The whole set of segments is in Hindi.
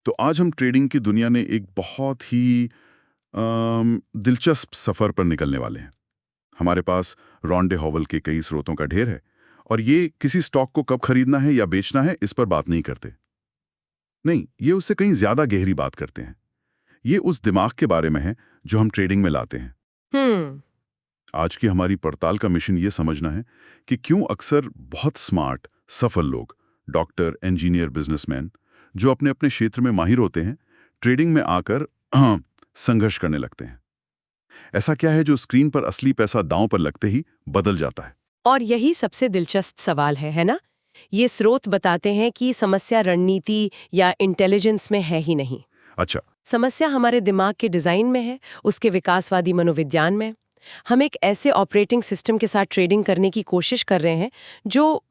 तो आज हम ट्रेडिंग की दुनिया में एक बहुत ही दिलचस्प सफ़र पर निकलने वाले हैं। हमारे पास रॉन डे हॉवल के कई स्रोतों का ढेर है और ये किसी स्टॉक को कब खरीदना है या बेचना है इस पर बात नहीं करते। नहीं, ये उससे कहीं ज़्यादा गहरी बात करते हैं। ये उस दिमाग के बारे में है जो हम ट्रेडिंग में लाते हैं। आज की हमारी पड़ताल का मिशन ये समझना है कि क्यों अक्सर बहुत स्मार्ट, सफल लोग, डॉक्टर, इंजीनियर, बिजनेसमैन, जो अपने अपने क्षेत्र में माहिर होते हैं, ट्रेडिंग में आकर संघर्ष करने लगते हैं। ऐसा क्या है जो स्क्रीन पर असली पैसा दांव पर लगते ही बदल जाता है? और यही सबसे दिलचस्प सवाल है ना? ये स्रोत बताते हैं कि समस्या रणनीति या इंटेलिजेंस में है ही नहीं। अच्छा। समस्या हमारे दिमाग के डिजाइन में है, उसके विकासवादी मनोविज्ञान में। हम एक ऐसे ऑपरेटिंग सिस्टम के साथ ट्रेडिंग करने की कोशिश कर रहे हैं जो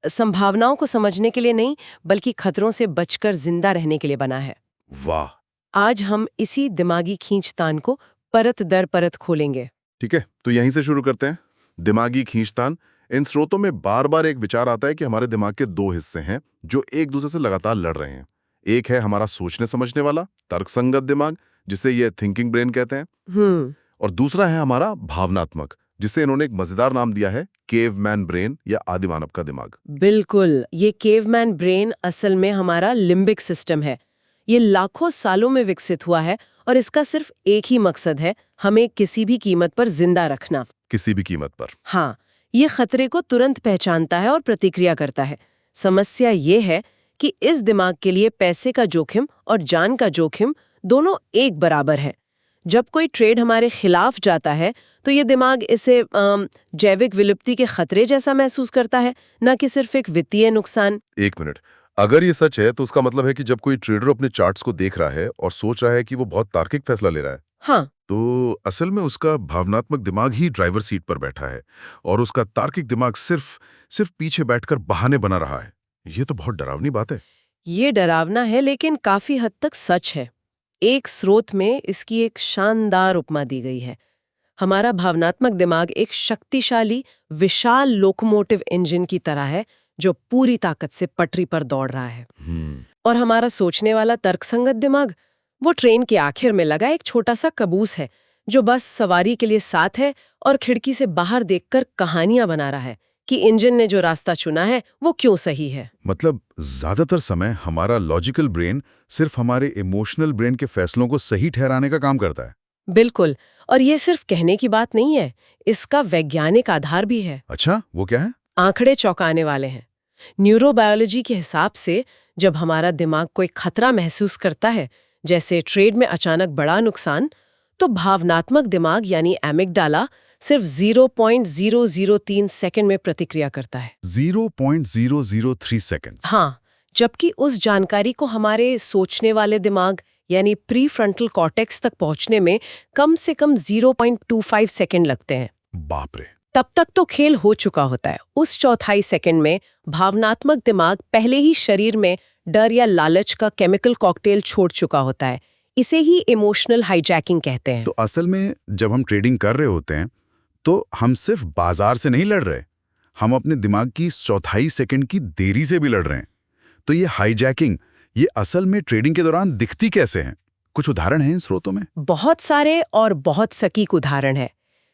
संभावनाओं को समझने के लिए नहीं, बल्कि खतरों से बचकर जिंदा रहने के लिए बना है। वाह। आज हम इसी दिमागी खींचतान को परत दर परत खोलेंगे। ठीक है, तो यहीं से शुरू करते हैं। दिमागी खींचतान। इन स्रोतों में बार बार एक विचार आता है कि हमारे दिमाग के दो हिस्से हैं जो एक दूसरे से लगातार लड़ रहे हैं। एक है हमारा सोचने समझने वाला तर्कसंगत दिमाग, जिसे ये थिंकिंग ब्रेन कहते हैं, और दूसरा है हमारा भावनात्मक, जिसे इन्होंने एक मजेदार नाम दिया है केवमैन ब्रेन या आदिमानव का दिमाग। बिल्कुल, ये केवमैन ब्रेन असल में हमारा लिम्बिक सिस्टम है। ये लाखों सालों में विकसित हुआ है और इसका सिर्फ एक ही मकसद है, हमें किसी भी कीमत पर जिंदा रखना। किसी भी कीमत पर। हाँ, ये खतरे को तुरंत पहचानता है और प्रतिक्रिया करता है। समस्या ये है कि इस दिमाग के लिए पैसे का जोखिम और जान का जोखिम दोनों एक बराबर है। जब कोई ट्रेड हमारे खिलाफ जाता है तो ये दिमाग इसे जैविक विलुप्ति के खतरे जैसा महसूस करता है, न कि सिर्फ एक वित्तीय नुकसान। एक मिनट, अगर ये सच है तो उसका मतलब है कि जब कोई ट्रेडर अपने चार्ट्स को देख रहा है और सोच रहा है कि वो बहुत तार्किक फैसला ले रहा है, हाँ, तो असल में उसका भावनात्मक दिमाग ही ड्राइवर सीट पर बैठा है और उसका तार्किक दिमाग सिर्फ पीछे बैठकर बहाने बना रहा है। ये तो बहुत डरावनी बात है। ये डरावना है लेकिन काफी हद तक सच है। एक स्रोत में इसकी एक शानदार उपमा दी गई है। हमारा भावनात्मक दिमाग एक शक्तिशाली, विशाल लोकोमोटिव इंजन की तरह है जो पूरी ताकत से पटरी पर दौड़ रहा है। और हमारा सोचने वाला तर्कसंगत दिमाग वो ट्रेन के आखिर में लगा एक छोटा सा कबूस है जो बस सवारी के लिए साथ है और खिड़की से बाहर देखकर कहानियां बना रहा है कि इंजन ने जो रास्ता चुना है वो क्यों सही है। मतलब ज्यादातर समय हमारा लॉजिकल ब्रेन सिर्फ हमारे इमोशनल ब्रेन के फैसलों को सही ठहराने का काम करता है। बिल्कुल, और ये सिर्फ कहने की बात नहीं है, इसका वैज्ञानिक आधार भी है। अच्छा, वो क्या है? आंकड़े चौंकाने वाले हैं। न्यूरोबायोलॉजी के हिसाब से जब हमारा दिमाग कोई खतरा महसूस करता है, जैसे ट्रेड में अचानक बड़ा नुकसान, तो भावनात्मक दिमाग यानी एमिगडाला सिर्फ 0.003 सेकंड में प्रतिक्रिया करता है। 0.003 सेकंड? हाँ, जबकि उस जानकारी को हमारे सोचने वाले दिमाग यानी प्री फ्रंटल कॉर्टेक्स तक पहुंचने में कम से कम 0.25 सेकंड लगते हैं। बाप रे। तब तक तो खेल हो चुका होता है। उस चौथाई सेकंड में भावनात्मक दिमाग पहले ही शरीर में डर या लालच का केमिकल कॉकटेल छोड़ चुका होता है। इसे ही इमोशनल हाईजैकिंग कहते हैं। तो असल में जब हम ट्रेडिंग कर रहे होते हैं तो हम सिर्फ बाजार से नहीं लड़ रहे, हम अपने दिमाग की चौथाई सेकंड की देरी से भी लड़ रहे हैं। तो ये हाईजैकिंग, ये असल में ट्रेडिंग के दौरान दिखती कैसे हैं? कुछ उदाहरण हैं इन स्रोतों में? बहुत सारे और बहुत सटीक उदाहरण है।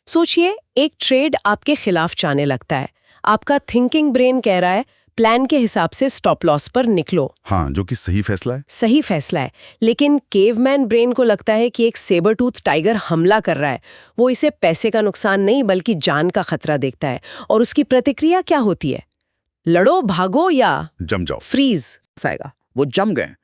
सोचिए, एक ट्रेड आपके खिलाफ जाने लगता है। आपका थिंकिंग ब्रेन कह रहा है प्लान के हिसाब से स्टॉप लॉस पर निकलो। हाँ, जो कि सही फैसला है। सही फैसला है, लेकिन केवमैन ब्रेन को लगता है कि एक सेबर टूथ टाइगर हमला कर रहा है। वो इसे पैसे का नुकसान नहीं बल्कि जान का खतरा देखता है। और उसकी प्रतिक्रिया क्या होती है? लड़ो, भागो या जम जाओ, फ्रीज। आएगा, वो जम गए,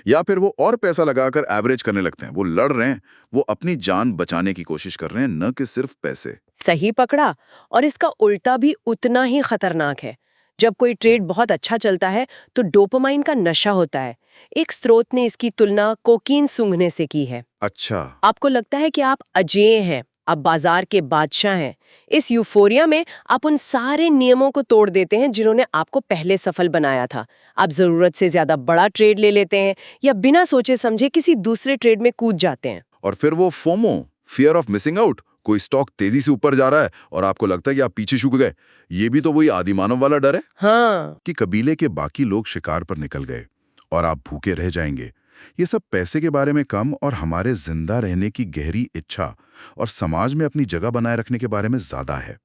या फिर वो और पैसा लगाकर एवरेज करने लगते हैं। वो लड़ रहे हैं, वो अपनी जान बचाने की कोशिश कर रहे हैं, न कि सिर्फ पैसे। सही पकड़ा। और इसका उल्टा भी उतना ही खतरनाक है। जब कोई ट्रेड बहुत अच्छा चलता है तो डोपामाइन का नशा होता है। एक स्रोत ने इसकी तुलना कोकीन सूंघने से की है। अच्छा। आपको लगता है कि आप अजेय हैं, आप बाजार के बादशाह हैं। इस यूफोरिया में आप उन सारे नियमों को तोड़ देते हैं जिन्होंने आपको पहले सफल बनाया था। आप जरूरत से ज्यादा बड़ा ट्रेड ले लेते हैं या बिना सोचे समझे किसी दूसरे ट्रेड में कूद जाते हैं। और फिर वो FOMO, fear of missing out, कोई स्टॉक तेजी से ऊपर जा रहा है और आपको लगता है कि आप पीछे छूट गए। ये भी तो वही आदिमानव वाला डर है। हाँ, कि कबीले के बाकी लोग शिकार पर निकल गए और आप भूखे रह जाएंगे। ये सब पैसे के बारे में कम और हमारे जिंदा रहने की गहरी इच्छा और समाज में अपनी जगह बनाए रखने के बारे में ज्यादा है।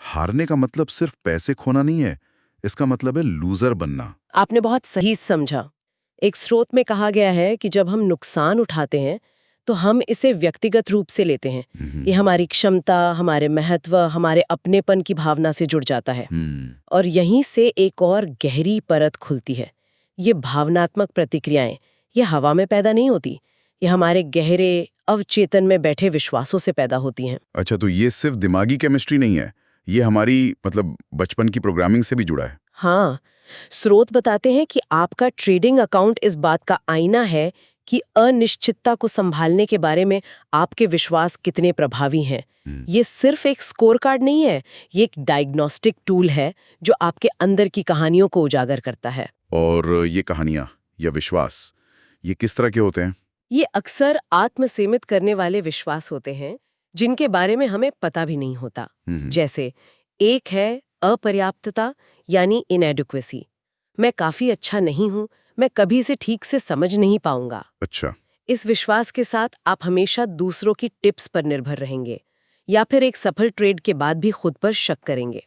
हारने का मतलब सिर्फ पैसे खोना नहीं है, इसका मतलब है लूजर बनना। आपने बहुत सही समझा। एक स्रोत में कहा गया है कि जब हम नुकसान उठाते हैं तो हम इसे व्यक्तिगत रूप से लेते हैं। ये हमारी क्षमता, हमारे महत्व, हमारे अपनेपन की भावना से जुड़ जाता है। और यहीं से एक और गहरी परत खुलती है। ये भावनात्मक प्रतिक्रियाएं, ये हवा में पैदा नहीं होती, ये हमारे गहरे अवचेतन में बैठे विश्वासों से पैदा होती हैं। अच्छा, तो ये सिर्फ दिमागी केमिस्ट्री नहीं है, ये हमारी बचपन की प्रोग्रामिंग से भी जुड़ा है। हाँ, स्रोत बताते हैं कि आपका ट्रेडिंग अकाउंट इस बात का आईना है कि अनिश्चितता को संभालने के बारे में आपके विश्वास कितने प्रभावी हैं। ये सिर्फ एक स्कोर कार्ड नहीं है, ये एक डायग्नोस्टिक टूल है जो आपके अंदर की कहानियों को उजागर करता है। और ये कहानियां या विश्वास, ये किस तरह के होते हैं? ये अक्सर आत्मसीमित करने वाले विश्वास होते हैं जिनके बारे में हमें पता भी नहीं होता। जैसे एक है अपर्याप्तता यानी इनएडिक्वेसी। मैं काफी अच्छा नहीं हूं, मैं कभी इसे ठीक से समझ नहीं पाऊंगा। अच्छा। इस विश्वास के साथ आप हमेशा दूसरों की टिप्स पर निर्भर रहेंगे या फिर एक सफल ट्रेड के बाद भी खुद पर शक करेंगे।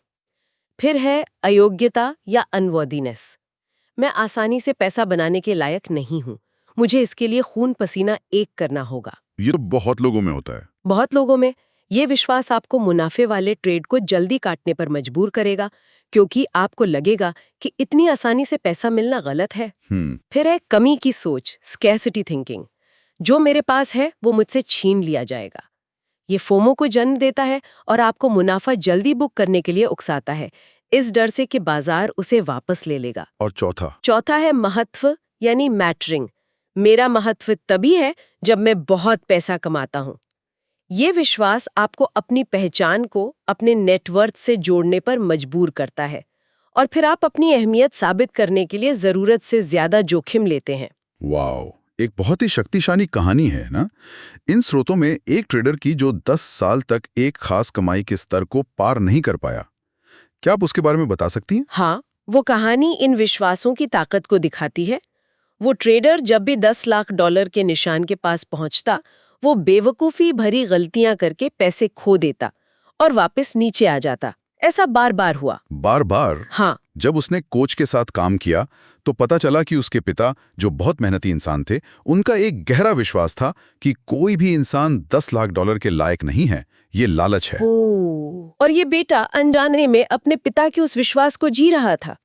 फिर है अयोग्यता या अनवर्दीनेस। मैं आसानी से पैसा बनाने के लायक नहीं हूं, मुझे इसके लिए खून पसीना एक करना होगा। ये तो बहुत लोगों में होता है। बहुत लोगों में ये विश्वास आपको मुनाफे वाले ट्रेड को जल्दी काटने पर मजबूर करेगा, क्योंकि आपको लगेगा कि इतनी आसानी से पैसा मिलना गलत है। फिर है कमी की सोच, स्कैर्सिटी थिंकिंग। जो मेरे पास है वो मुझसे छीन लिया जाएगा। ये फोमो को जन्म देता है और आपको मुनाफा जल्दी बुक करने के लिए उकसाता है, इस डर से कि बाजार उसे वापस ले लेगा। और चौथा है महत्व यानी मैटरिंग। मेरा महत्व तभी है जब मैं बहुत पैसा कमाता हूँ। ये विश्वास आपको अपनी पहचान को अपने नेटवर्थ से जोड़ने पर मजबूर करता है और फिर आप अपनी अहमियत साबित करने के लिए जरूरत से ज्यादा जोखिम लेते हैं। वाओ, एक बहुत ही शक्तिशाली कहानी है ना। इन स्रोतों में एक ट्रेडर की जो 10 साल तक एक खास कमाई के स्तर को पार नहीं कर पाया, क्या आप उसके बारे में बता सकती हैं? हाँ, वो कहानी इन विश्वासों की ताकत को दिखाती है। वो ट्रेडर जब भी $10 लाख के निशान के पास पहुंचता, वो बेवकूफी भरी गलतियां करके पैसे खो देता और वापस नीचे आ जाता। ऐसा बार बार हुआ। बार बार? हाँ। जब उसने कोच के साथ काम किया तो पता चला कि उसके पिता, जो बहुत मेहनती इंसान थे, उनका एक गहरा विश्वास था कि कोई भी इंसान $10 लाख के लायक नहीं है, ये लालच है। और ये बेटा अनजाने में अपने पिता के उस विश्वास को जी रहा था।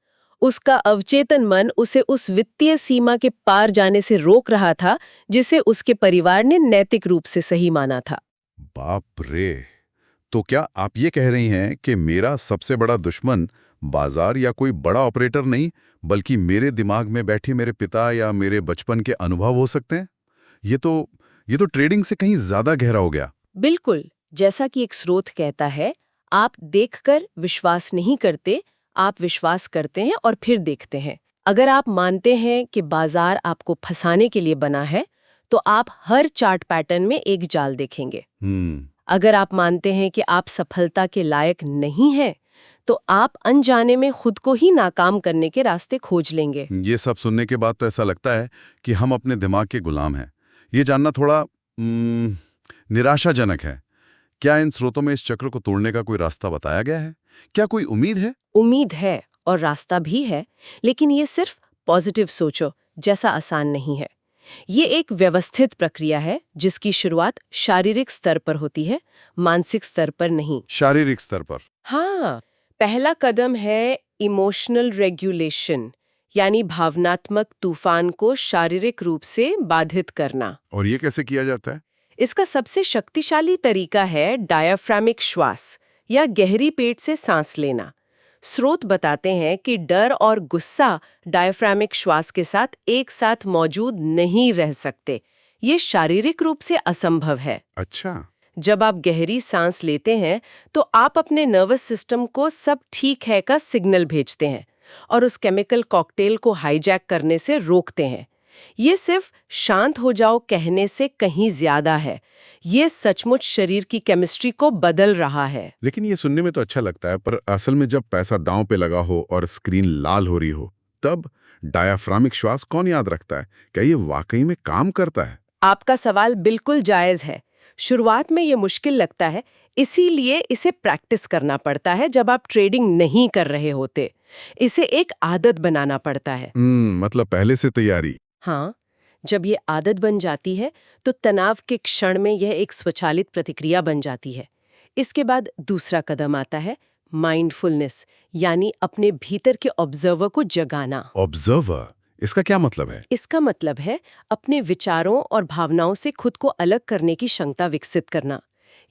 उसका अवचेतन मन उसे उस वित्तीय सीमा के पार जाने से रोक रहा था जिसे उसके परिवार ने नैतिक रूप से सही माना था। बाप रे! तो क्या आप ये कह रही हैं कि मेरा सबसे बड़ा दुश्मन बाजार या कोई बड़ा ऑपरेटर नहीं, बल्कि मेरे दिमाग में बैठे मेरे पिता या मेरे बचपन के अनुभव हो सकते हैं? ये तो ट्रेडिंग से कहीं ज्यादा गहरा हो गया। बिल्कुल, जैसा कि एक स्रोत कहता है, आप देखकर विश्वास नहीं करते, आप विश्वास करते हैं और फिर देखते हैं। अगर आप मानते हैं कि बाजार आपको फंसाने के लिए बना है, तो आप हर चार्ट पैटर्न में एक जाल देखेंगे। अगर आप मानते हैं कि आप सफलता के लायक नहीं हैं, तो आप अनजाने में खुद को ही नाकाम करने के रास्ते खोज लेंगे। ये सब सुनने के बाद तो ऐसा लगता है कि हम अपने दिमाग के गुलाम हैं। ये जानना थोड़ा निराशाजनक है। क्या इन स्रोतों में इस चक्र को तोड़ने का कोई रास्ता बताया गया है? क्या कोई उम्मीद है? उम्मीद है और रास्ता भी है, लेकिन ये सिर्फ पॉजिटिव सोचो जैसा आसान नहीं है। ये एक व्यवस्थित प्रक्रिया है जिसकी शुरुआत शारीरिक स्तर पर होती है, मानसिक स्तर पर नहीं। शारीरिक स्तर पर? हाँ, पहला कदम है इमोशनल रेगुलेशन, यानी भावनात्मक तूफान को शारीरिक रूप से बाधित करना। और ये कैसे किया जाता है? इसका सबसे शक्तिशाली तरीका है डायाफ्रामिक श्वास या गहरी पेट से सांस लेना। स्रोत बताते हैं कि डर और गुस्सा डायाफ्रामिक श्वास के साथ एक साथ मौजूद नहीं रह सकते। ये शारीरिक रूप से असंभव है। अच्छा। जब आप गहरी सांस लेते हैं तो आप अपने नर्वस सिस्टम को सब ठीक है का सिग्नल भेजते हैं और उस केमिकल कॉकटेल को हाईजैक करने से रोकते हैं। ये सिर्फ शांत हो जाओ कहने से कहीं ज्यादा है। ये सचमुच शरीर की केमिस्ट्री को बदल रहा है। लेकिन ये सुनने में तो अच्छा लगता है, पर असल में जब पैसा दांव पे लगा हो और स्क्रीन लाल हो रही हो, तब डायाफ्रामिक श्वास कौन याद रखता है? क्या ये वाकई में काम करता है? आपका सवाल बिल्कुल जायज है। शुरुआत में ये मुश्किल लगता है, इसीलिए इसे प्रैक्टिस करना पड़ता है जब आप ट्रेडिंग नहीं कर रहे होते। इसे एक आदत बनाना पड़ता है। मतलब पहले से तैयारी। हाँ, जब ये आदत बन जाती है तो तनाव के क्षण में यह एक स्वचालित प्रतिक्रिया बन जाती है। इसके बाद दूसरा कदम आता है माइंडफुलनेस, यानी अपने भीतर के ऑब्जर्वर को जगाना। ऑब्जर्वर, इसका क्या मतलब है? इसका मतलब है अपने विचारों और भावनाओं से खुद को अलग करने की क्षमता विकसित करना।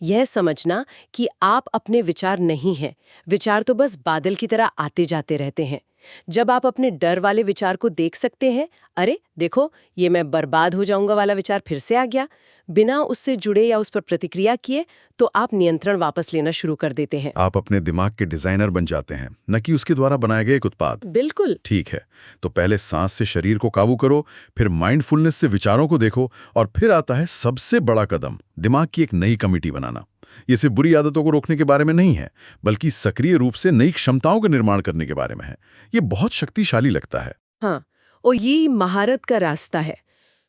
यह समझना कि आप अपने विचार नहीं हैं, विचार तो बस बादल की तरह आते जाते रहते हैं। जब आप अपने डर वाले विचार को देख सकते हैं, अरे देखो ये मैं बर्बाद हो जाऊंगा वाला विचार फिर से आ गया, बिना उससे जुड़े या उस पर प्रतिक्रिया किए, तो आप नियंत्रण वापस लेना शुरू कर देते हैं। आप अपने दिमाग के डिजाइनर बन जाते हैं, न कि उसके द्वारा बनाए गए एक उत्पाद। बिल्कुल। ठीक है, तो पहले सांस से शरीर को काबू करो, फिर माइंडफुलनेस से विचारों को देखो, और फिर आता है सबसे बड़ा कदम, दिमाग की एक नई कमेटी बनाना। ये सिर्फ बुरी आदतों को रोकने के बारे में नहीं है, बल्कि सक्रिय रूप से नई क्षमताओं का निर्माण करने के बारे में है। ये बहुत शक्तिशाली लगता है। हाँ, और ये महारत का रास्ता है।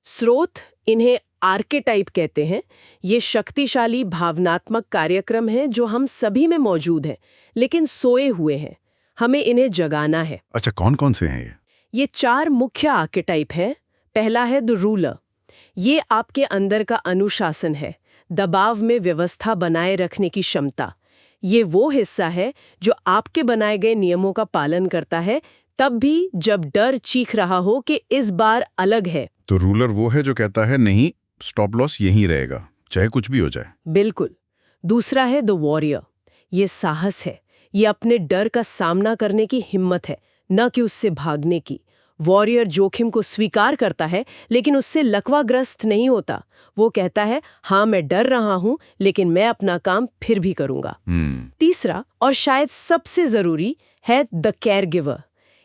स्रोत इन्हें आर्केटाइप कहते हैं। ये शक्तिशाली भावनात्मक कार्यक्रम हैं जो हम सभी में मौजूद हैं, लेकिन सोए हुए हैं। हमें इन्हें जगाना है। अच्छा, कौन कौन से हैं ये? ये 4 मुख्य आर्केटाइप हैं। पहला है द रूलर। ये आपके अंदर का अनुशासन है, दबाव में व्यवस्था बनाए रखने की क्षमता। ये वो हिस्सा है जो आपके बनाए गए नियमों का पालन करता है, तब भी जब डर चीख रहा हो कि इस बार अलग है। तो रूलर वो है जो कहता है नहीं, स्टॉप लॉस यहीं रहेगा, चाहे कुछ भी हो जाए। बिल्कुल। दूसरा है द वॉरियर। ये साहस है, ये अपने डर का सामना करने की हिम्मत है, न कि उससे भागने की। वॉरियर जोखिम को स्वीकार करता है, लेकिन उससे लकवाग्रस्त नहीं होता। वो कहता है, हाँ मैं डर रहा हूं, लेकिन मैं अपना काम फिर भी करूंगा। तीसरा और शायद सबसे जरूरी है द केयर गिवर।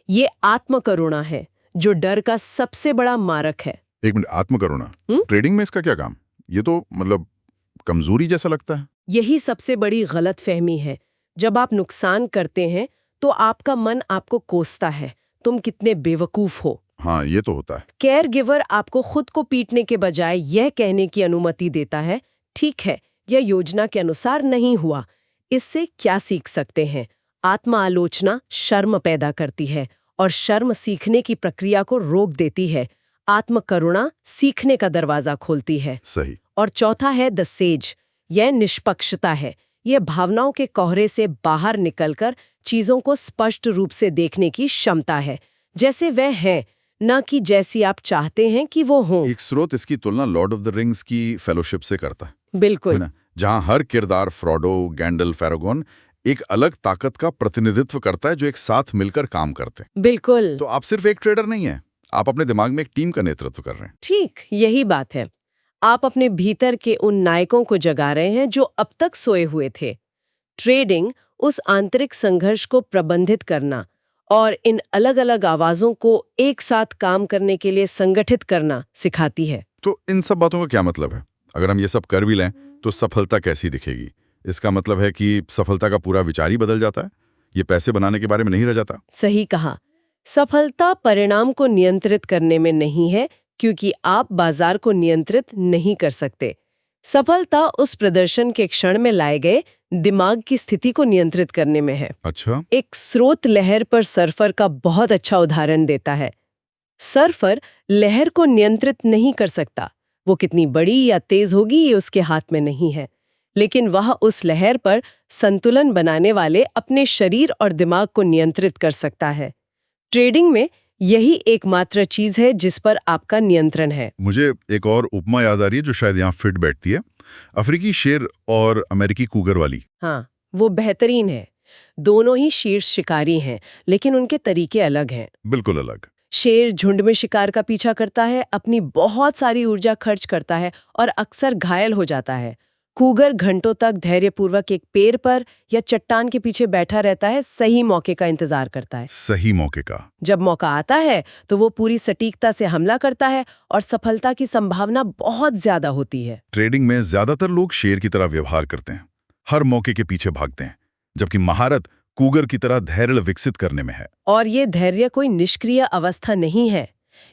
ये आत्मकरुणा है, जो डर का सबसे बड़ा मारक है। एक मिनट, आत्मकरुणा ट्रेडिंग में इसका क्या काम? ये तो मतलब कमजोरी जैसा लगता है। यही सबसे बड़ी गलतफहमी है। जब आप नुकसान करते हैं तो आपका मन आपको कोसता है, तुम कितने बेवकूफ हो। हाँ, ये तो होता है। केयर गिवर आपको खुद को पीटने के बजाय यह कहने की अनुमति देता है, ठीक है, यह योजना के अनुसार नहीं हुआ, इससे क्या सीख सकते हैं। आत्म आलोचना शर्म पैदा करती है, और शर्म सीखने की प्रक्रिया को रोक देती है। आत्मकरुणा सीखने का दरवाजा खोलती है। सही। और चौथा है द सेज। यह निष्पक्षता है। यह भावनाओं के कोहरे से बाहर निकलकर चीजों को स्पष्ट रूप से देखने की क्षमता है, जैसे वह है, न कि जैसी आप चाहते हैं कि वो हों। एक स्रोत इसकी तुलना लॉर्ड ऑफ द रिंग्स की फेलोशिप से करता है। बिल्कुल। ना, जहां हर किरदार फ्रोडो, गैंडल्फ, एरागोन एक अलग ताकत का प्रतिनिधित्व करता है, जो एक साथ मिलकर काम करते हैं। बिल्कुल। तो आप सिर्फ एक ट्रेडर नहीं है, आप अपने दिमाग में एक टीम का नेतृत्व कर रहे हैं। ठीक यही बात है। आप अपने भीतर के उन नायकों को जगा रहे हैं जो अब तक सोए हुए थे। ट्रेडिंग उस आंतरिक संघर्ष को प्रबंधित करना और इन अलग अलग आवाजों को एक साथ काम करने के लिए संगठित करना सिखाती है। तो इन सब बातों का क्या मतलब है? अगर हम ये सब कर भी लें तो सफलता कैसी दिखेगी? इसका मतलब है कि सफलता का पूरा विचार ही बदल जाता है, ये पैसे बनाने के बारे में नहीं रह जाता। सही कहा। सफलता परिणाम को नियंत्रित करने में नहीं है, क्योंकि आप बाजार को नियंत्रित नहीं कर सकते। सफलता उस प्रदर्शन के क्षण में लाए गए दिमाग की स्थिति को नियंत्रित करने में है। अच्छा। एक स्रोत लहर पर सर्फर का बहुत अच्छा उदाहरण देता है। सर्फर लहर को नियंत्रित नहीं कर सकता, वो कितनी बड़ी या तेज होगी ये उसके हाथ में नहीं है, लेकिन वह उस लहर पर संतुलन बनाने वाले अपने शरीर और दिमाग को नियंत्रित कर सकता है। ट्रेडिंग में यही एकमात्र चीज है जिस पर आपका नियंत्रण है। मुझे एक और उपमा याद आ रही है जो शायद यहाँ फिट बैठती है, अफ्रीकी शेर और अमेरिकी कूगर वाली। हाँ, वो बेहतरीन है। दोनों ही शीर्ष शिकारी हैं, लेकिन उनके तरीके अलग हैं। बिल्कुल अलग। शेर झुंड में शिकार का पीछा करता है, अपनी बहुत सारी ऊर्जा खर्च करता है और अक्सर घायल हो जाता है। कूगर घंटों तक धैर्यपूर्वक एक पेड़ पर या चट्टान के पीछे बैठा रहता है, सही मौके का इंतजार करता है। सही मौके का। जब मौका आता है तो वो पूरी सटीकता से हमला करता है और सफलता की संभावना बहुत ज्यादा होती है। ट्रेडिंग में ज्यादातर लोग शेर की तरह व्यवहार करते हैं, हर मौके के पीछे भागते हैं, जबकि महारत कूगर की तरह धैर्य विकसित करने में है। और ये धैर्य कोई निष्क्रिय अवस्था नहीं है,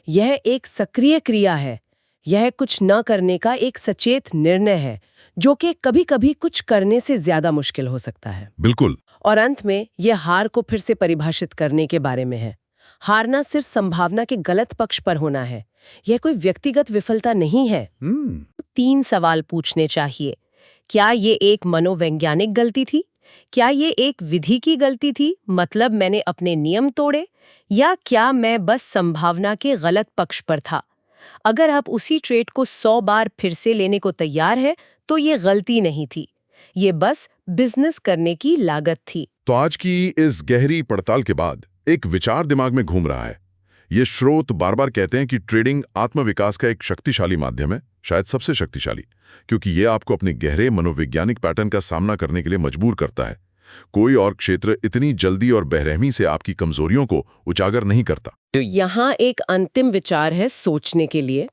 यह एक सक्रिय क्रिया है। यह कुछ न करने का एक सचेत निर्णय है, जो कि कभी-कभी कुछ करने से ज्यादा मुश्किल हो सकता है। बिल्कुल। और अंत में यह हार को फिर से परिभाषित करने के बारे में है। हारना सिर्फ संभावना के गलत पक्ष पर होना है, यह कोई व्यक्तिगत विफलता नहीं है। 3 सवाल पूछने चाहिए। क्या ये एक मनोवैज्ञानिक गलती थी? क्या ये एक विधि की गलती थी, मतलब मैंने अपने नियम तोड़े? या क्या मैं बस संभावना के गलत पक्ष पर था? अगर आप उसी ट्रेड को 100 बार फिर से लेने को तैयार है, तो ये गलती नहीं थी, ये बस बिजनेस करने की लागत थी। तो आज की इस गहरी पड़ताल के बाद एक विचार दिमाग में घूम रहा है। ये स्रोत बार बार कहते हैं कि ट्रेडिंग आत्मविकास का एक शक्तिशाली माध्यम है, शायद सबसे शक्तिशाली, क्योंकि ये आपको अपने गहरे मनोवैज्ञानिक पैटर्न का सामना करने के लिए मजबूर करता है। कोई और क्षेत्र इतनी जल्दी और बेरहमी से आपकी कमजोरियों को उजागर नहीं करता। तो यहाँ एक अंतिम विचार है सोचने के लिए।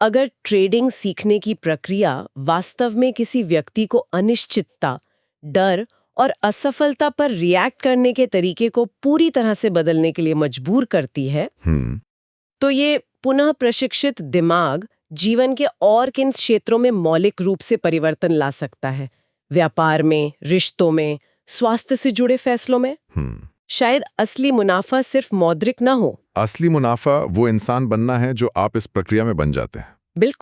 अगर ट्रेडिंग सीखने की प्रक्रिया वास्तव में किसी व्यक्ति को अनिश्चितता, डर और असफलता पर रिएक्ट करने के तरीके को पूरी तरह से बदलने के लिए मजबूर करती है, तो ये पुनः प्रशिक्षित दिमाग जीवन के और किन क्षेत्रों में मौलिक रूप से परिवर्तन ला सकता है? व्यापार में, रिश्तों में, स्वास्थ्य से जुड़े फैसलों में? शायद असली मुनाफा सिर्फ मौद्रिक ना हो। असली मुनाफा वो इंसान बनना है जो आप इस प्रक्रिया में बन जाते हैं। बिल्कुल।